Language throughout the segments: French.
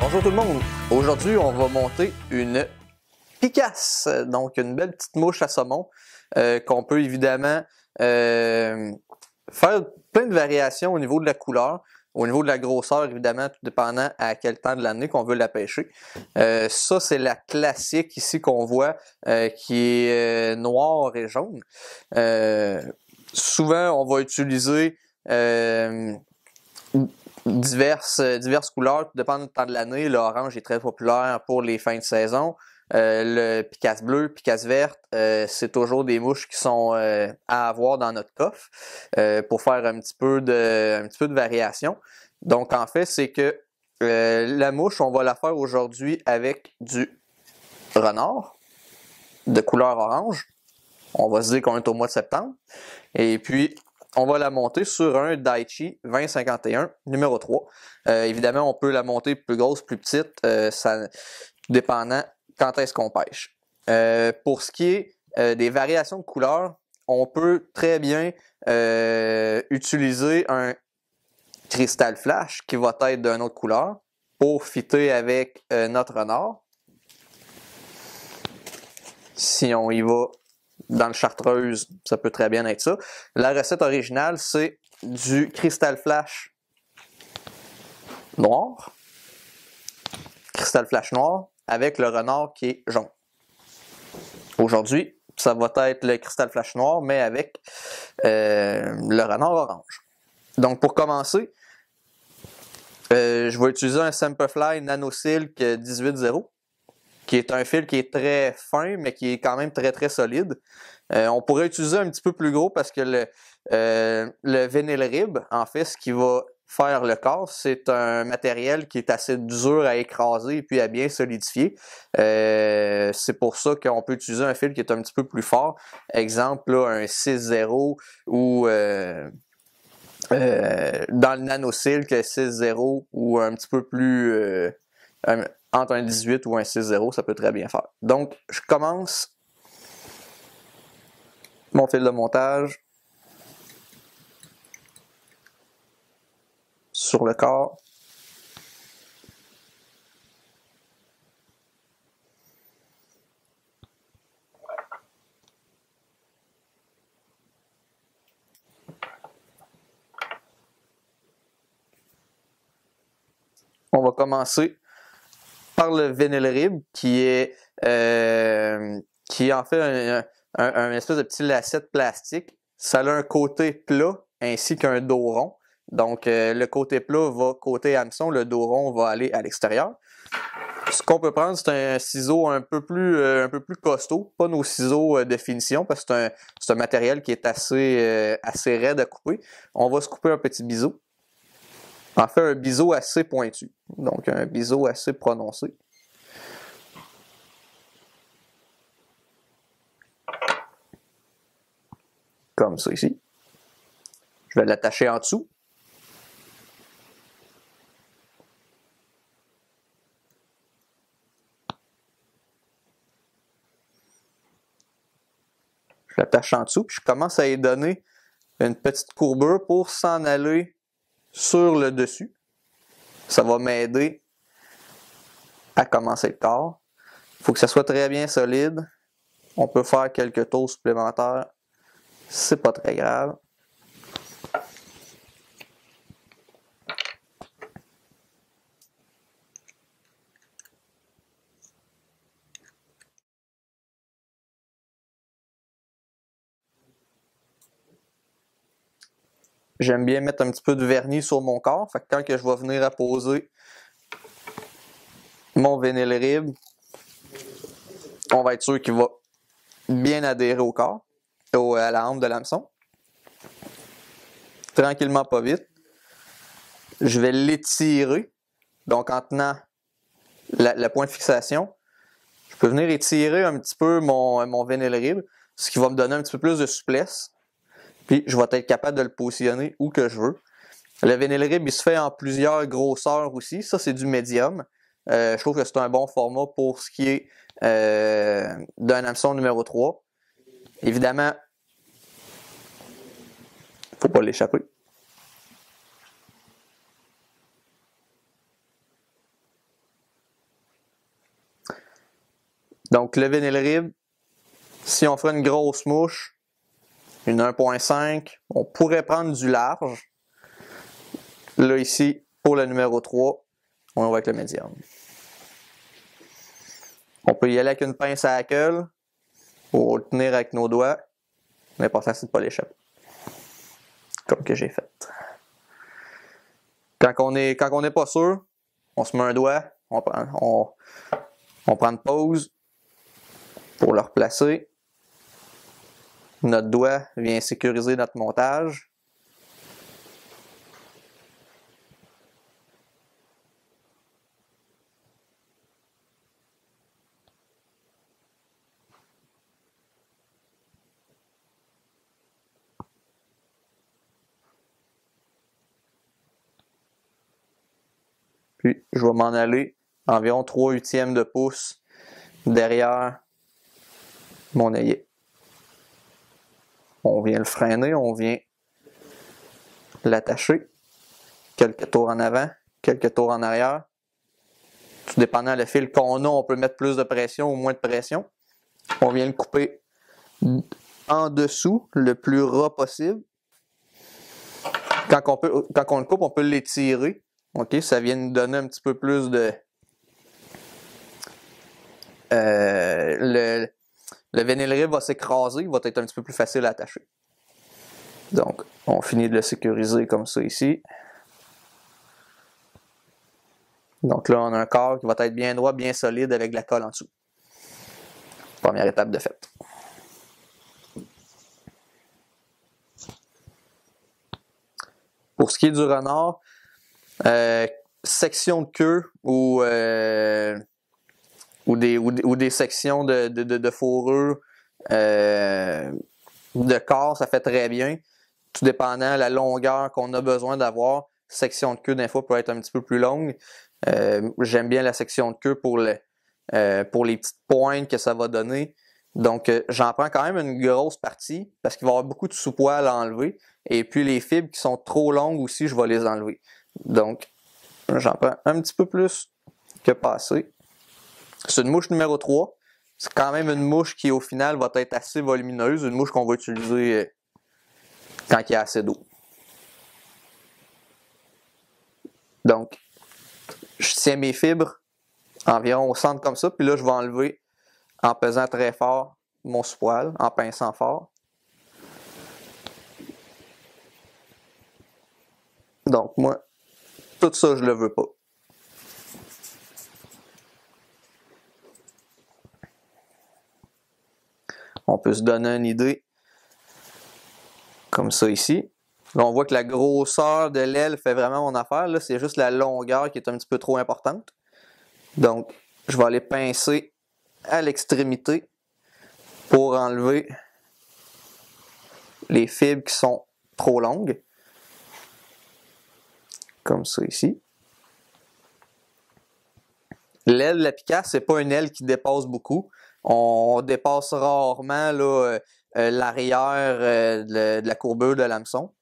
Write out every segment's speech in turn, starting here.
Bonjour tout le monde! Aujourd'hui, on va monter une picasse, donc une belle petite mouche à saumon qu'on peut évidemment faire plein de variations au niveau de la couleur, au niveau de la grosseur, évidemment, tout dépendant à quel temps de l'année qu'on veut la pêcher. Ça, c'est la classique ici qu'on voit qui est noire et jaune. Souvent, on va utiliser diverses couleurs, tout dépend du temps de l'année. L'orange est très populaire pour les fins de saison. Le picasse bleu, picasse verte, c'est toujours des mouches qui sont à avoir dans notre coffre pour faire un petit peu de variation. Donc en fait, c'est que la mouche, on va la faire aujourd'hui avec du renard de couleur orange. On va se dire qu'on est au mois de septembre. Et puis, on va la monter sur un Daichi 2051 numéro 3. Évidemment, on peut la monter plus grosse, plus petite, ça dépendant quand est-ce qu'on pêche. Pour ce qui est des variations de couleurs, on peut très bien utiliser un cristal flash qui va être d'une autre couleur pour fitter avec notre renard. Si on y va dans le chartreuse, ça peut très bien être ça. La recette originale, c'est du cristal flash noir, cristal flash noir, avec le renard qui est jaune. Aujourd'hui, ça va être le cristal flash noir, mais avec le renard orange. Donc pour commencer, je vais utiliser un Semperfli Nano Silk 18-0, qui est un fil qui est très fin, mais qui est quand même très très solide. On pourrait utiliser un petit peu plus gros parce que le vinyl rib, en fait, ce qui va faire le corps, c'est un matériel qui est assez dur à écraser et puis à bien solidifier. C'est pour ça qu'on peut utiliser un fil qui est un petit peu plus fort. Exemple, là, un 6-0 ou dans le Nano Silk 6-0 ou un petit peu plus entre un 18 ou un 6-0, ça peut très bien faire. Donc, je commence mon fil de montage sur le corps. On va commencer par le vinyl rib qui est en fait un espèce de petit lacet de plastique. Ça a un côté plat ainsi qu'un dos rond. Donc le côté plat va côté hameçon, le dos rond va aller à l'extérieur. Ce qu'on peut prendre, c'est un ciseau un peu plus costaud, pas nos ciseaux de finition parce que c'est un matériel qui est assez raide à couper. On va se couper un petit biseau. En fait, un biseau assez pointu, donc un biseau assez prononcé. Comme ça ici. Je vais l'attacher en dessous. Je l'attache en dessous, puis je commence à y donner une petite courbure pour s'en aller sur le dessus. Ça va m'aider à commencer le corps. Il faut que ça soit très bien solide. On peut faire quelques tours supplémentaires. C'est pas très grave. J'aime bien mettre un petit peu de vernis sur mon corps. Fait que quand que je vais venir apposer mon vinyl rib, on va être sûr qu'il va bien adhérer au corps, à la hampe de l'hameçon. Tranquillement, pas vite. Je vais l'étirer. Donc en tenant le point de fixation, je peux venir étirer un petit peu mon vinyl rib, ce qui va me donner un petit peu plus de souplesse. Puis je vais être capable de le positionner où que je veux. Le vinyl rib, il se fait en plusieurs grosseurs aussi. Ça, c'est du médium. Je trouve que c'est un bon format pour ce qui est d'un hameçon numéro 3. Évidemment, il ne faut pas l'échapper. Donc le vinyle rib, si on ferait une grosse mouche, une 1.5, on pourrait prendre du large. Là ici, pour le numéro 3, on va avec le médium. On peut y aller avec une pince à la queue pour le tenir avec nos doigts. L'important, c'est de ne pas l'échapper. Comme que j'ai fait. Quand on n'est pas sûr, on se met un doigt, on prend une pause pour le replacer. Notre doigt vient sécuriser notre montage. Puis, je vais m'en aller environ 3/8 de pouce derrière mon œillet. On vient le freiner, on vient l'attacher. Quelques tours en avant, quelques tours en arrière. Tout dépendant le fil qu'on a, on peut mettre plus de pression ou moins de pression. On vient le couper en dessous, le plus ras possible. Quand on le coupe, on peut l'étirer. Okay? Ça vient nous donner un petit peu plus de... le vinyle rib va s'écraser, il va être un petit peu plus facile à attacher. Donc, on finit de le sécuriser comme ça ici. Donc là, on a un corps qui va être bien droit, bien solide avec de la colle en dessous. Première étape de fait. Pour ce qui est du renard, section de queue ou des sections de fourrure de corps, ça fait très bien. Tout dépendant de la longueur qu'on a besoin d'avoir. Section de queue, des fois, peut être un petit peu plus longue. J'aime bien la section de queue pour les petites pointes que ça va donner. Donc, j'en prends quand même une grosse partie parce qu'il va y avoir beaucoup de sous-poil à enlever. Et puis, les fibres qui sont trop longues aussi, je vais les enlever. Donc, j'en prends un petit peu plus que passé. C'est une mouche numéro 3. C'est quand même une mouche qui, au final, va être assez volumineuse. Une mouche qu'on va utiliser quand il y a assez d'eau. Donc, je tiens mes fibres environ au centre comme ça. Puis là, je vais enlever en pesant très fort mon sous-poil, en pinçant fort. Donc, moi, tout ça, je le veux pas. On peut se donner une idée, comme ça ici. Là, on voit que la grosseur de l'aile fait vraiment mon affaire. Là, c'est juste la longueur qui est un petit peu trop importante. Donc, je vais aller pincer à l'extrémité pour enlever les fibres qui sont trop longues. Comme ça ici. L'aile de la picasse, c'est pas une aile qui dépasse beaucoup. On dépasse rarement l'arrière de la courbure de l'hameçon.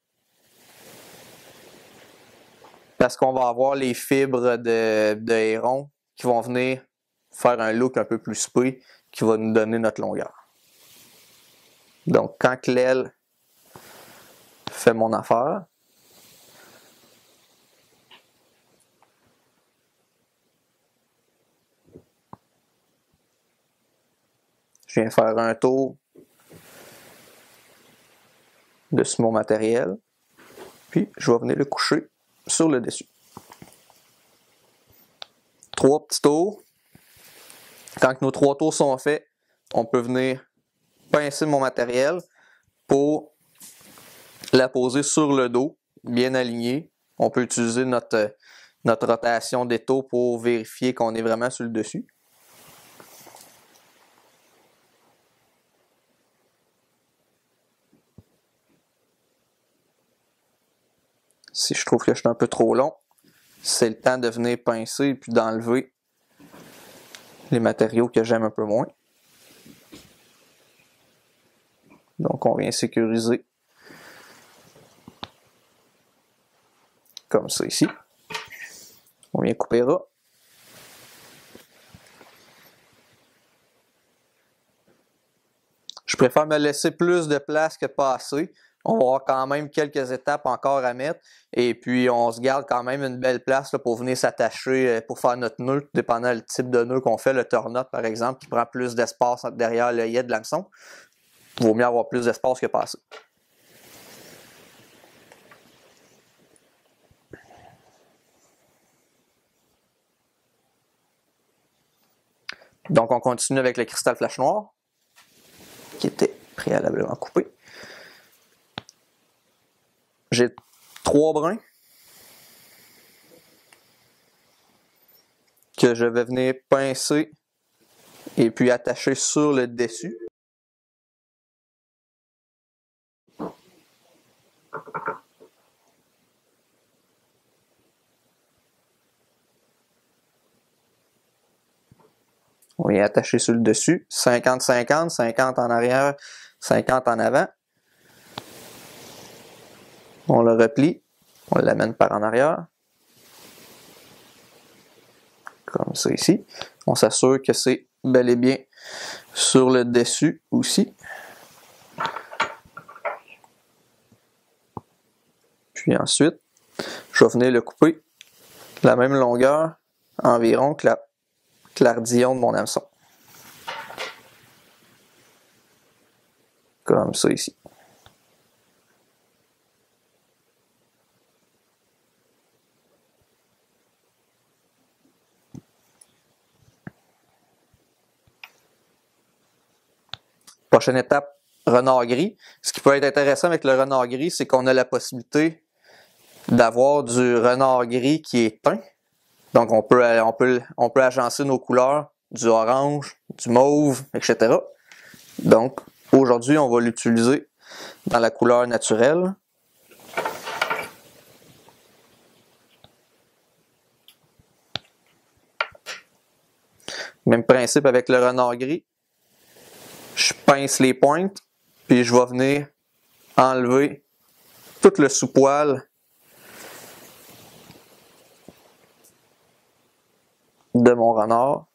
Parce qu'on va avoir les fibres de héron qui vont venir faire un look un peu plus spé qui va nous donner notre longueur. Donc, quand l'aile fait mon affaire, je viens faire un tour dessus mon matériel, puis je vais venir le coucher sur le dessus. 3 petits tours. Quand nos 3 tours sont faits, on peut venir pincer mon matériel pour la poser sur le dos, bien aligné. On peut utiliser notre rotation d'étau pour vérifier qu'on est vraiment sur le dessus. Si je trouve que je suis un peu trop long, c'est le temps de venir pincer et puis d'enlever les matériaux que j'aime un peu moins. Donc on vient sécuriser comme ça ici. On vient couper ras. Je préfère me laisser plus de place que pas assez. On va avoir quand même quelques étapes encore à mettre. Et puis, on se garde quand même une belle place là, pour venir s'attacher pour faire notre nœud, dépendant du type de nœud qu'on fait. Le turn-up, par exemple, qui prend plus d'espace derrière l'œillet de l'hameçon. Il vaut mieux avoir plus d'espace que pas assez. Donc, on continue avec le cristal flash noir, qui était préalablement coupé. J'ai 3 brins que je vais venir pincer et puis attacher sur le dessus. On vient attacher sur le dessus. 50-50, 50 en arrière, 50 en avant. On le replie. On l'amène par en arrière. Comme ça ici. On s'assure que c'est bel et bien sur le dessus aussi. Puis ensuite, je vais venir le couper de la même longueur environ que l'ardillon de mon hameçon. Comme ça ici. Prochaine étape, renard gris. Ce qui peut être intéressant avec le renard gris, c'est qu'on a la possibilité d'avoir du renard gris qui est teint. Donc on peut agencer nos couleurs, du orange, du mauve, etc. Donc aujourd'hui, on va l'utiliser dans la couleur naturelle. Même principe avec le renard gris. Je pince les pointes, puis je vais venir enlever tout le sous-poil de mon renard.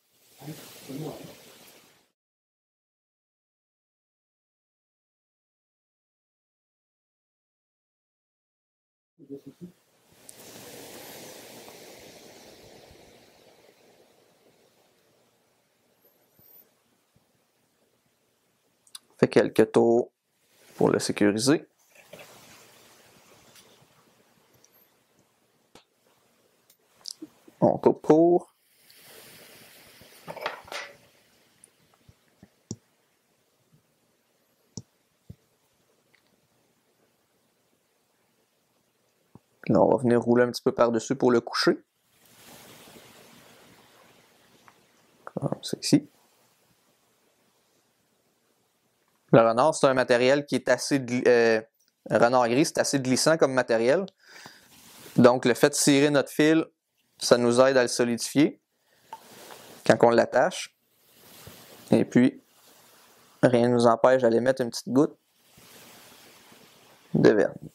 Fait quelques tours pour le sécuriser. On coupe court. Là, on va venir rouler un petit peu par-dessus pour le coucher. Comme ça ici. Le renard, c'est un matériel qui est assez... renard gris, c'est assez glissant comme matériel. Donc, le fait de cirer notre fil, ça nous aide à le solidifier quand on l'attache. Et puis, rien ne nous empêche d'aller mettre une petite goutte de vernis.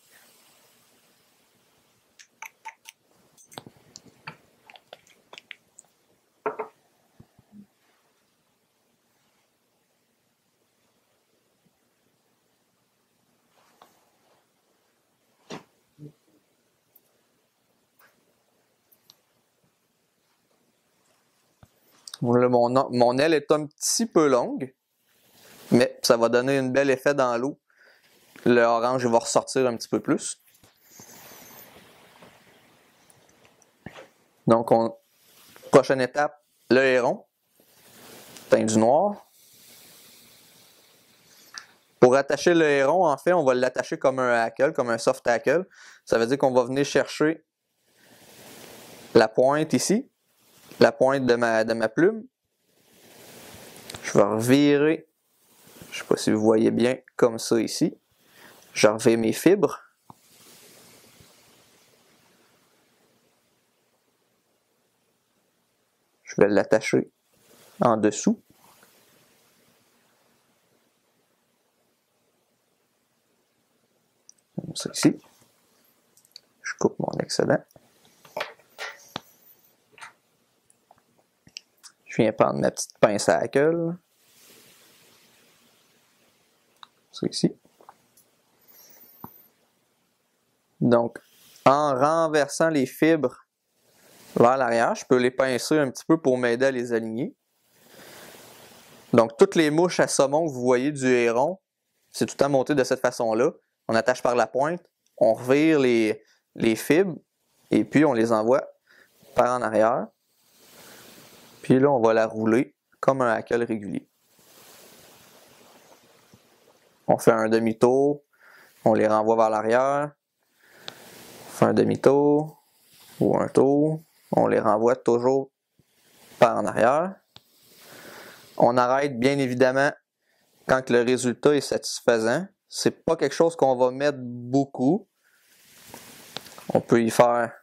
Là, mon aile est un petit peu longue, mais ça va donner un bel effet dans l'eau. Le orange va ressortir un petit peu plus. Donc, prochaine étape, le héron, teint du noir. Pour attacher le héron, en fait, on va l'attacher comme un hackle, comme un soft hackle. Ça veut dire qu'on va venir chercher la pointe ici, la pointe de ma plume. Je vais revirer, je ne sais pas si vous voyez bien, comme ça ici. Je revire mes fibres. Je vais l'attacher en dessous. Comme ça ici. Je coupe mon excédent. Je viens prendre ma petite pince à hackle. c'est ici. Donc, en renversant les fibres vers l'arrière, je peux les pincer un petit peu pour m'aider à les aligner. Donc, toutes les mouches à saumon que vous voyez du héron, c'est tout le temps monté de cette façon-là. On attache par la pointe, on revire les fibres, et puis on les envoie par en arrière. Puis là, on va la rouler comme un hackle régulier. On fait un demi-tour, on les renvoie vers l'arrière, on fait un demi-tour ou un tour, on les renvoie toujours par en arrière. On arrête bien évidemment quand le résultat est satisfaisant. C'est pas quelque chose qu'on va mettre beaucoup. On peut y faire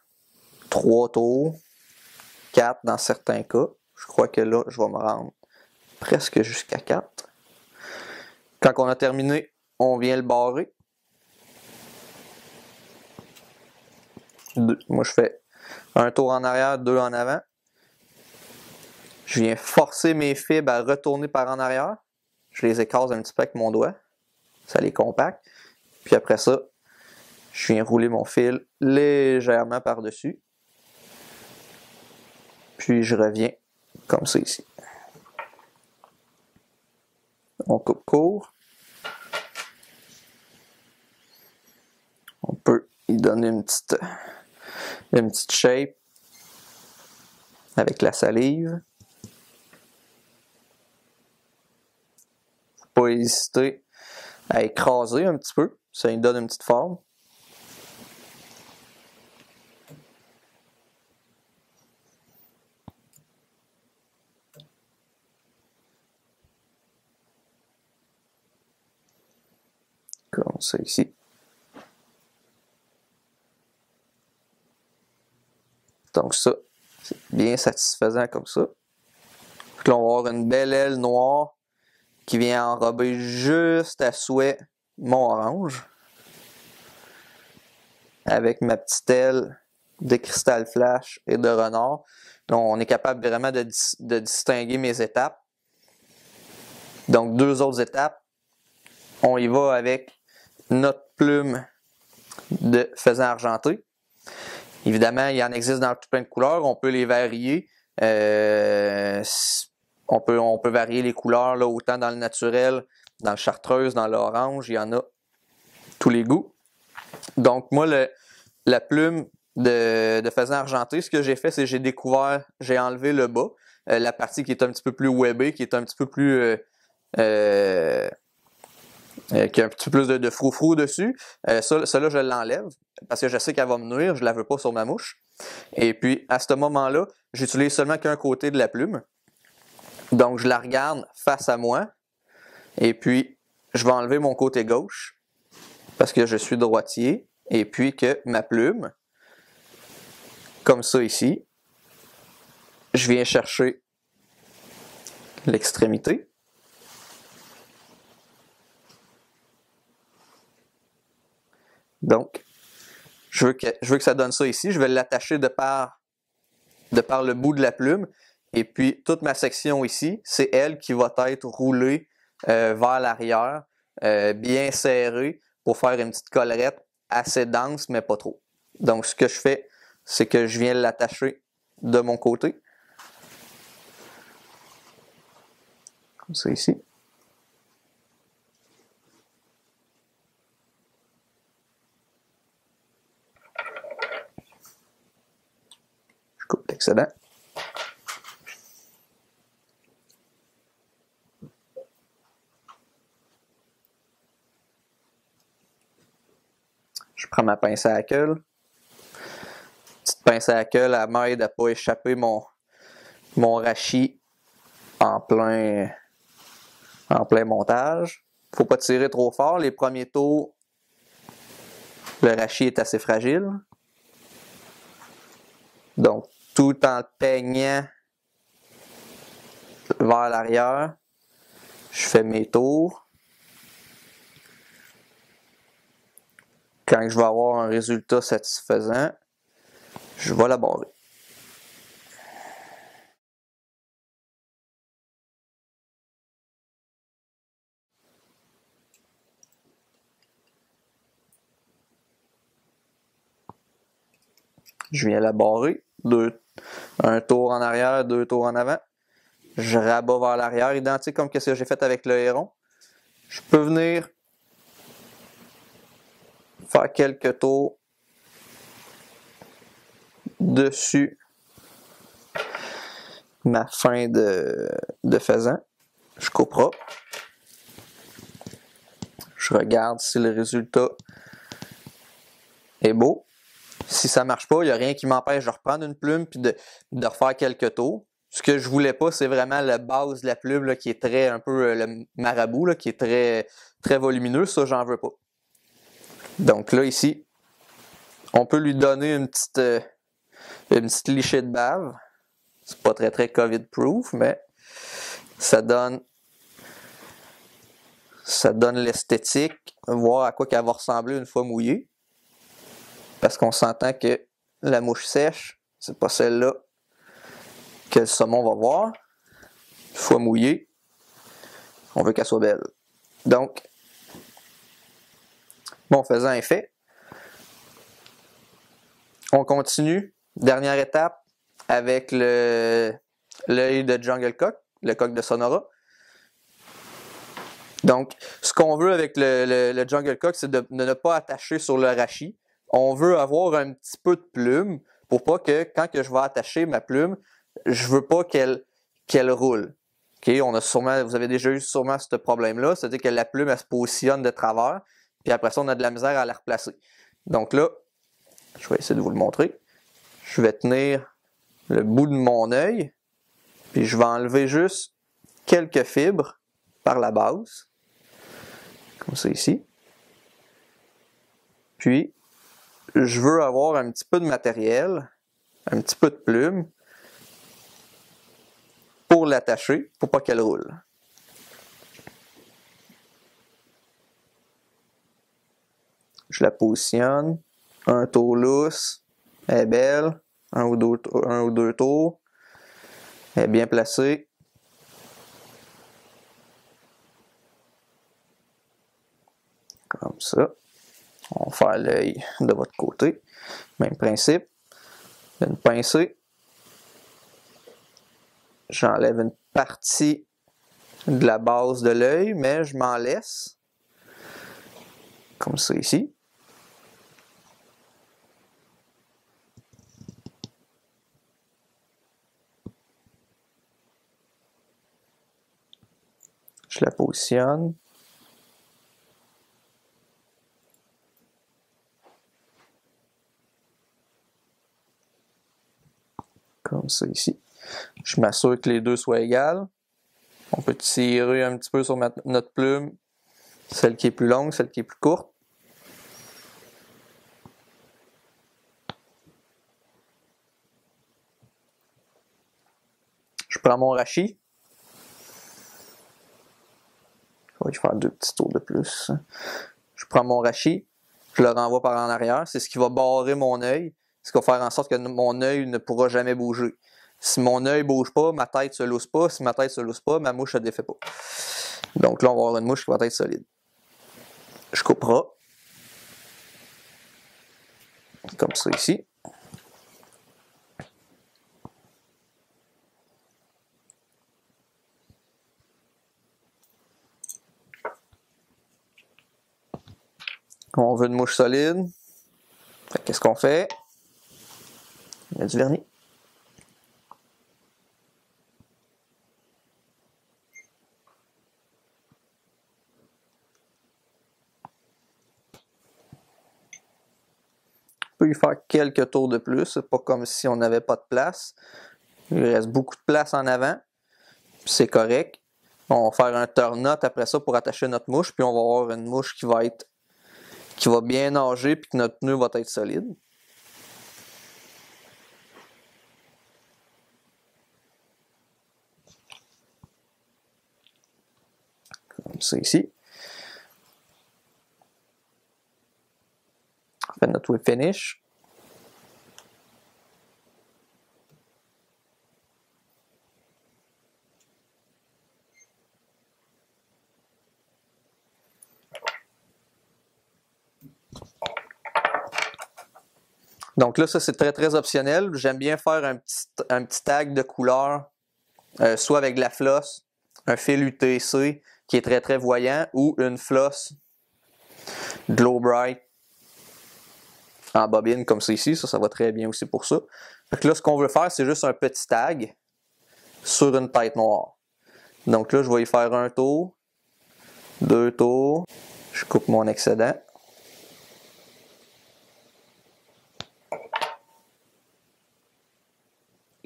3 tours, 4 dans certains cas. Je crois que là, je vais me rendre presque jusqu'à 4. Quand on a terminé, on vient le barrer. Moi, je fais un tour en arrière, 2 en avant. Je viens forcer mes fibres à retourner par en arrière. Je les écrase un petit peu avec mon doigt. Ça les compacte. Puis après ça, je viens rouler mon fil légèrement par-dessus. Puis je reviens comme ça ici. On coupe court. On peut y donner une petite shape avec la salive. Faut pas hésiter à écraser un petit peu, ça lui donne une petite forme. Comme ça ici. Donc ça, c'est bien satisfaisant comme ça. Puis là, on va avoir une belle aile noire qui vient enrober juste à souhait mon orange. Avec ma petite aile de cristal flash et de renard. Donc, on est capable vraiment de distinguer mes étapes. Donc, 2 autres étapes. On y va avec notre plume de faisan argenté. Évidemment, il en existe dans tout plein de couleurs. On peut les varier. On peut varier les couleurs là, autant dans le naturel, dans le chartreuse, dans l'orange. Il y en a tous les goûts. Donc, moi, la plume de faisan argenté, ce que j'ai fait, c'est que j'ai enlevé le bas, la partie qui est un petit peu plus webbée, qui est un petit peu plus... qui a un petit peu plus de froufrou dessus. Celle-là, je l'enlève parce que je sais qu'elle va me nuire, je ne la veux pas sur ma mouche. Et puis, à ce moment-là, j'utilise seulement qu'un côté de la plume. Donc, je la regarde face à moi. Et puis, je vais enlever mon côté gauche parce que je suis droitier. Et puis que ma plume, comme ça ici, je viens chercher l'extrémité. Donc, je veux que ça donne ça ici. Je vais l'attacher de par le bout de la plume. Et puis, toute ma section ici, c'est elle qui va être roulée vers l'arrière, bien serrée pour faire une petite collerette assez dense, mais pas trop. Donc, ce que je fais, c'est que je viens l'attacher de mon côté. Comme ça ici. Je coupe l'excédent. Je prends ma pince à hackle. Petite pince à hackle, elle m'aide à ne pas échapper mon rachis en plein montage. Il ne faut pas tirer trop fort. Les premiers tours, le rachis est assez fragile. Donc, tout en peignant vers l'arrière, je fais mes tours. Quand je vais avoir un résultat satisfaisant, je vais la barrer. Je viens la barrer. Un tour en arrière, 2 tours en avant. Je rabats vers l'arrière, identique comme ce que j'ai fait avec le héron. Je peux venir faire quelques tours dessus ma fin de faisan. Je coupera. Je regarde si le résultat est beau. Si ça marche pas, il n'y a rien qui m'empêche de reprendre une plume et de refaire quelques tours. Ce que je voulais pas, c'est vraiment la base de la plume là, qui est très, un peu le marabout, là, qui est très, très volumineux. Ça, j'en veux pas. Donc là, ici, on peut lui donner une petite lichée de bave. C'est pas très, très COVID-proof, mais ça donne l'esthétique, voir à quoi qu'elle va ressembler une fois mouillée. Parce qu'on s'entend que la mouche sèche, c'est pas celle-là que le saumon va voir. Une fois mouillée, on veut qu'elle soit belle. Donc, mon faisan est fait. On continue. Dernière étape avec l'œil de Jungle Cock, le coq de Sonora. Donc, ce qu'on veut avec le Jungle Cock, c'est de ne pas attacher sur le rachis. On veut avoir un petit peu de plume pour pas que, quand que je vais attacher ma plume, je veux pas qu'elle roule. Okay? Vous avez déjà eu sûrement ce problème-là, c'est-à-dire que la plume, elle se positionne de travers, puis après ça, on a de la misère à la replacer. Donc là, je vais essayer de vous le montrer. Je vais tenir le bout de mon œil, puis je vais enlever juste quelques fibres par la base, comme ça ici. Puis, je veux avoir un petit peu de matériel, un petit peu de plume, pour l'attacher, pour pas qu'elle roule. Je la positionne, un tour lousse, elle est belle, un ou deux tours, elle est bien placée. Comme ça. On va faire l'œil de votre côté. Même principe. Une pincée. J'enlève une partie de la base de l'œil, mais je m'en laisse. Comme ça ici. Je la positionne. Comme ça ici. Je m'assure que les deux soient égales. On peut tirer un petit peu sur notre plume. Celle qui est plus longue, celle qui est plus courte. Je prends mon rachis. Je vais faire 2 petits tours de plus. Je prends mon rachis, je le renvoie par en arrière. C'est ce qui va barrer mon œil. Ce qui va faire en sorte que mon œil ne pourra jamais bouger. Si mon œil ne bouge pas, ma tête ne se lousse pas. Si ma tête ne se lousse pas, ma mouche ne se défait pas. Donc là, on va avoir une mouche qui va être solide. Je couperai. Comme ça ici. On veut une mouche solide. Qu'est-ce qu'on fait? Il y a du vernis. On peut y faire quelques tours de plus. C'est pas comme si on n'avait pas de place. Il reste beaucoup de place en avant. C'est correct. On va faire un turn knot après ça pour attacher notre mouche. Puis on va avoir une mouche qui va bien nager puis que notre pneu va être solide. Comme ça ici. On fait notre whip finish. Donc là, ça c'est très optionnel. J'aime bien faire un petit tag de couleur, soit avec de la floss, un fil UTC qui est très voyant, ou une floss Glow Bright en bobine comme ça ici. Ça va très bien aussi pour ça. Donc là, ce qu'on veut faire, c'est juste un petit tag sur une tête noire. Donc là, je vais y faire un tour, 2 tours. Je coupe mon excédent.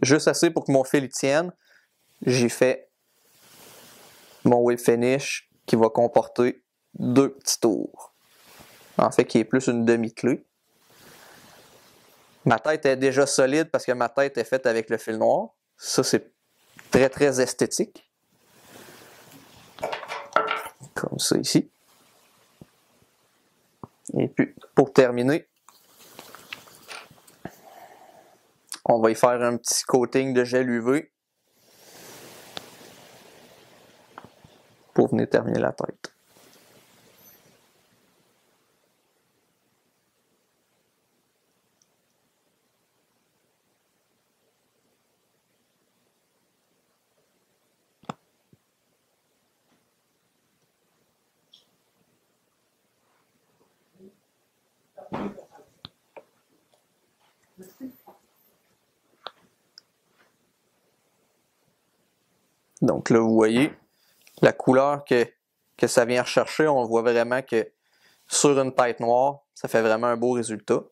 Juste assez pour que mon fil tienne. J'ai fait mon whip finish qui va comporter 2 petits tours. En fait, qui est plus une demi-clé. Ma tête est déjà solide parce que ma tête est faite avec le fil noir. Ça, c'est très esthétique. Comme ça ici. Et puis, pour terminer, on va y faire un petit coating de gel UV pour venir terminer la tête. Donc là, vous voyez la couleur que ça vient rechercher. On voit vraiment que sur une tête noire, ça fait vraiment un beau résultat.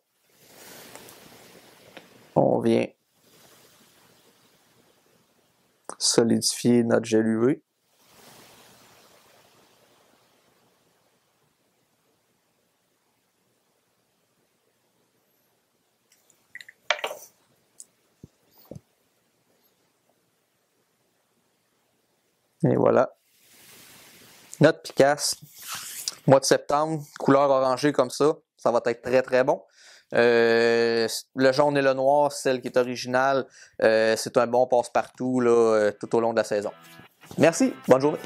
On vient solidifier notre gel UV. Et voilà. Notre Picasse, mois de septembre, couleur orangée comme ça va être très bon. Le jaune et le noir, celle qui est originale, c'est un bon passe-partout tout au long de la saison. Merci, bonne journée.